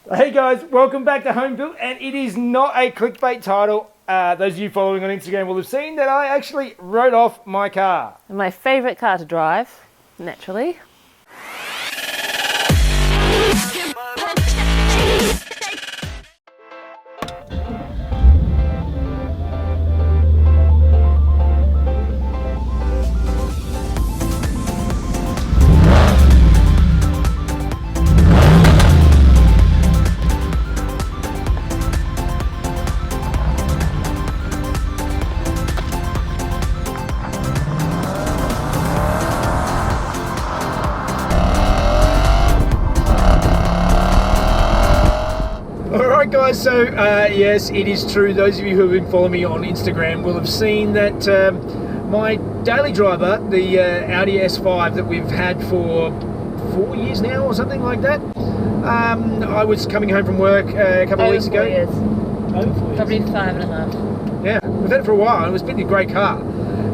Hey guys, welcome back to Home Built, and it is not a clickbait title. Those of you following on Instagram will have seen that I actually wrote off my car. My favourite car to drive, naturally. Alright guys, so yes, it is true. Those of you who have been following me on Instagram will have seen that my daily driver, the Audi S5 that we've had for 4 years now or something like that. I was coming home from work a couple of weeks ago. Over 4 Over 4 years. Probably 5.5. Yeah, we've had it for a while. It was been a great car.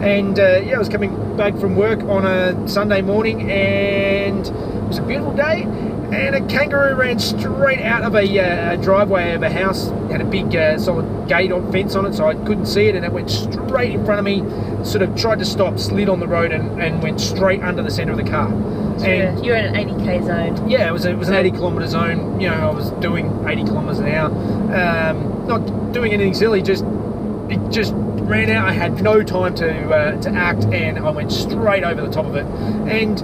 And yeah, I was coming back from work on a Sunday morning and it was a beautiful day. And a kangaroo ran straight out of a driveway of a house. It had a big solid gate or fence on it, so I couldn't see it, and it went straight in front of me, sort of tried to stop, slid on the road and went straight under the centre of the car. So and you're in an 80k zone. yeah, it was an 80 kilometre zone. You know, I was doing 80 kilometres an hour. Not doing anything silly, it just ran out. I had no time to act, and I went straight over the top of it. And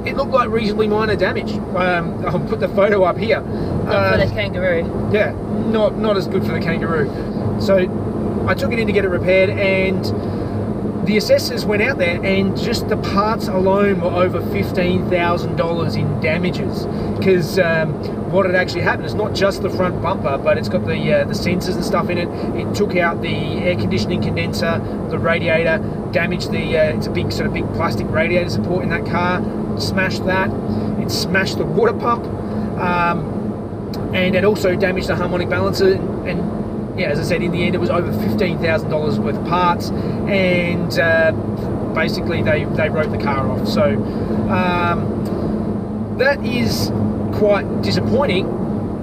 it looked like reasonably minor damage. I'll put the photo up here. Not for the kangaroo. Yeah, not as good for the kangaroo. So I took it in to get it repaired, and the assessors went out there, and just the parts alone were over $15,000 in damages. Because what had actually happened is not just the front bumper, but it's got the sensors and stuff in it. It took out the air conditioning condenser, the radiator, damaged the it's a big plastic radiator support in that car. Smashed that. It smashed the water pump, and it also damaged the harmonic balancer. And yeah, as I said, in the end, it was over $15,000 worth of parts, and basically they wrote the car off. So that is quite disappointing.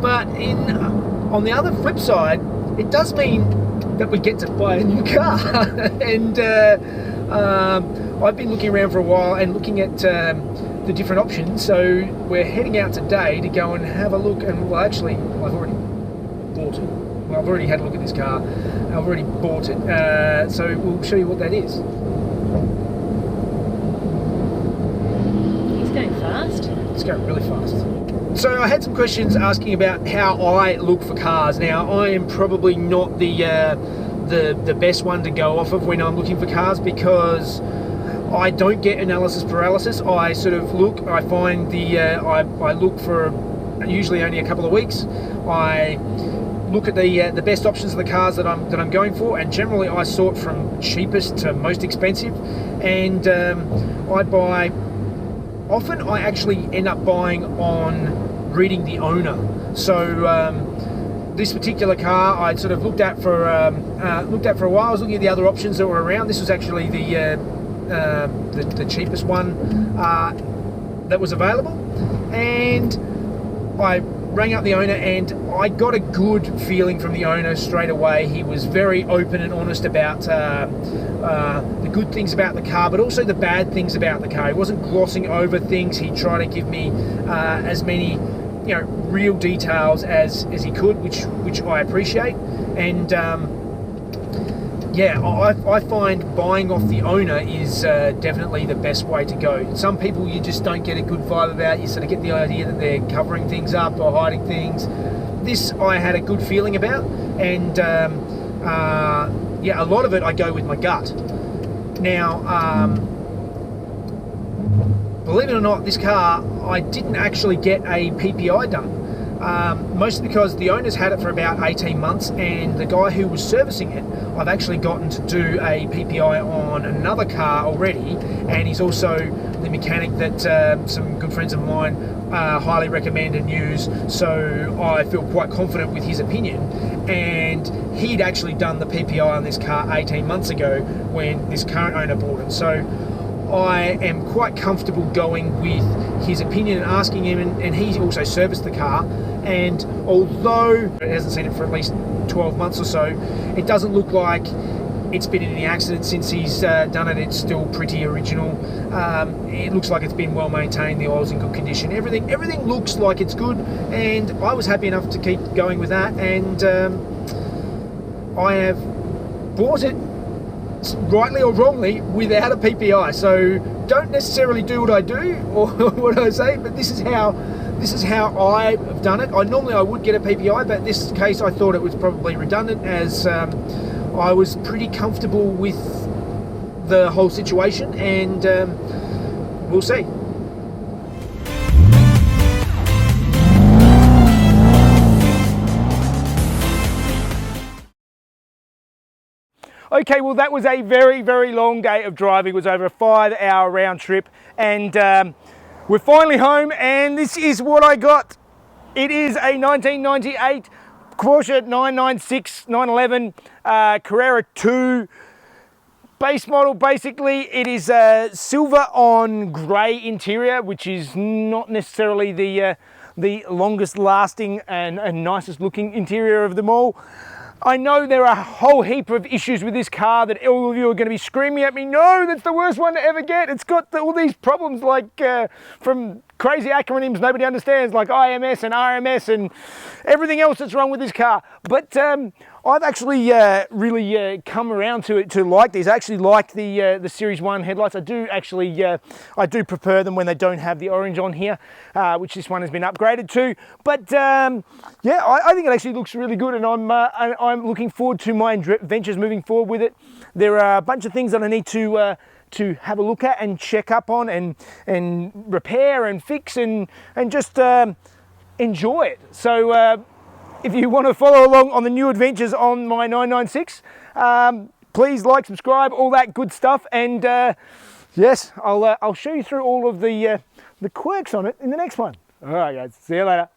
But on the other flip side, it does mean that we get to buy a new car. And I've been looking around for a while and looking at the different options. So we're heading out today to go and have a look. And well, actually, I've already bought it. Well, I've already had a look at this car. I've already bought it. So we'll show you what that is. He's going fast. It's going really fast. So I had some questions asking about how I look for cars. Now, I am probably not the best one to go off of when I'm looking for cars, because I don't get analysis paralysis. I sort of look, I find I look for usually only a couple of weeks. I look at the best options of the cars that I'm going for, and generally I sort from cheapest to most expensive, and I buy. Often I actually end up buying on reading the owner. So this particular car I'd sort of looked at for a while. I was looking at the other options that were around. This was actually the cheapest one that was available, and I rang up the owner, and I got a good feeling from the owner straight away. He was very open and honest about the good things about the car, but also the bad things about the car. He wasn't glossing over things. He tried to give me as many real details as he could, which I appreciate. And yeah, I find buying off the owner is definitely the best way to go. Some people you just don't get a good vibe about. You sort of get the idea that they're covering things up or hiding things. This I had a good feeling about, and yeah, a lot of it I go with my gut. Now, believe it or not, this car, I didn't actually get a PPI done. Mostly because the owner's had it for about 18 months, and the guy who was servicing it, I've actually gotten to do a PPI on another car already, and he's also the mechanic that some good friends of mine highly recommend and use, so I feel quite confident with his opinion. And he'd actually done the PPI on this car 18 months ago when this current owner bought it, so I am quite comfortable going with his opinion and asking him, and he also serviced the car, and although it hasn't seen it for at least 12 months or so, it doesn't look like it's been in any accident since he's done it. It's still pretty original. It looks like it's been well maintained. The oil's in good condition. Everything looks like it's good, and I was happy enough to keep going with that. And I have bought it, rightly or wrongly, without a PPI. So don't necessarily do what I do or what I say, but this is how I've done it. Normally I would get a PPI, but in this case I thought it was probably redundant, as I was pretty comfortable with the whole situation, and we'll see. Okay, well that was a very, very long day of driving. It was over a 5-hour round trip, and we're finally home, and this is what I got. It is a 1998 Porsche 996 911 Carrera 2 base model. Basically, it is a silver on grey interior, which is not necessarily the longest lasting and nicest looking interior of them all. I know there are a whole heap of issues with this car that all of you are going to be screaming at me, no, that's the worst one to ever get. It's got all these problems, like from crazy acronyms nobody understands, like IMS and RMS and everything else that's wrong with this car. But I've actually really come around to like these. I actually like the Series 1 headlights. I do actually, I do prefer them when they don't have the orange on here, which this one has been upgraded to. But yeah, I think it actually looks really good, and I'm looking forward to my adventures moving forward with it. There are a bunch of things that I need to have a look at and check up on and repair and fix and just enjoy it. So if you want to follow along on the new adventures on my 996, please like, subscribe, all that good stuff, and yes, I'll show you through all of the quirks on it in the next one. All right, guys, see you later.